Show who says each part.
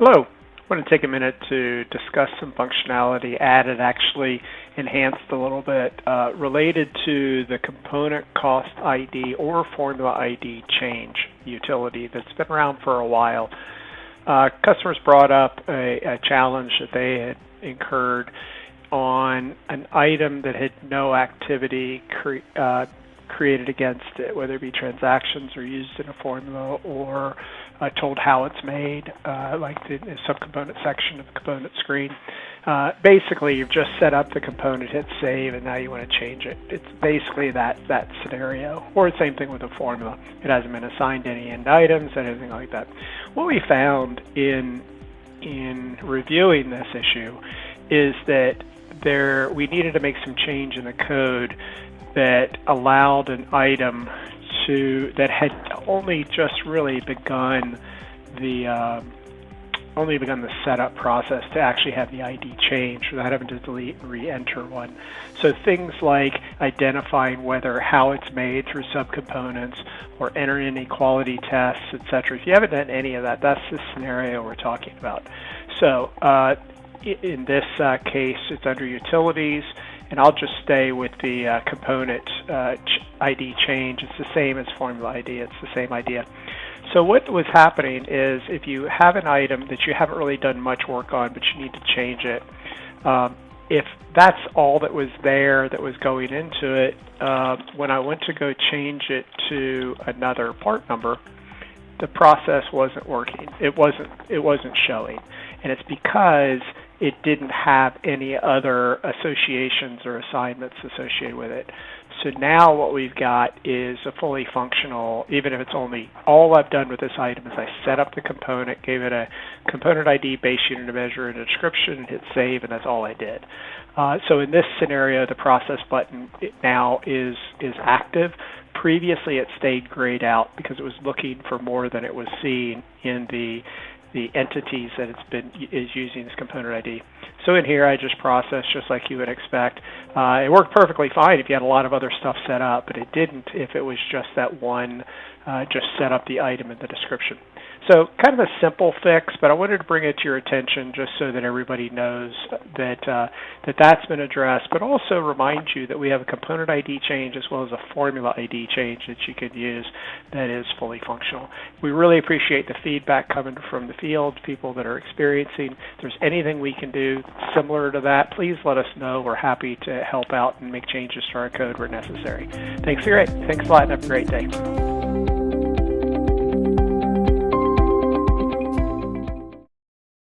Speaker 1: Hello. I want to take a minute to discuss some functionality added, actually enhanced a little bit, related to the component cost ID or formula ID change utility that's been around for a while. Customers brought up a challenge that they had incurred on an item that had no activity created against it, whether it be transactions or used in a formula or told how it's made, like the subcomponent section of the component screen. Basically, you've just set up the component, hit save, and now you want to change it. It's basically that scenario. Or the same thing with a formula. It hasn't been assigned any end items, anything like that. What we found in reviewing this issue is that we needed to make some change in the code that allowed an item that had only just really begun the setup process to actually have the ID change without having to delete and re-enter one. So things like identifying how it's made through subcomponents or entering any quality tests, etc. If you haven't done any of that, that's the scenario we're talking about. So in this case, it's under Utilities, and I'll just stay with the component ID change. It's the same as formula ID. It's the same idea. So what was happening is if you have an item that you haven't really done much work on, but you need to change it, if that's all that was there that was going into it, when I went to go change it to another part number, the process wasn't working. It wasn't showing, and it's because it didn't have any other associations or assignments associated with it. So now what we've got is a fully functional, even if it's only, all I've done with this item is I set up the component, gave it a component ID, base unit of measure, and a description, and hit save, and that's all I did. So in this scenario, the process button now is active. Previously, it stayed grayed out because it was looking for more than it was seeing in the entities that is using this component ID. So in here, I just processed just like you would expect. It worked perfectly fine if you had a lot of other stuff set up, but it didn't if it was just that one, just set up the item in the description. So kind of a simple fix, but I wanted to bring it to your attention just so that everybody knows that that's been addressed, but also remind you that we have a component ID change as well as a formula ID change that you can use that is fully functional. We really appreciate the feedback coming from the field, people that are experiencing. If there's anything we can do similar to that, please let us know. We're happy to help out and make changes to our code where necessary. Thanks a lot and have a great day.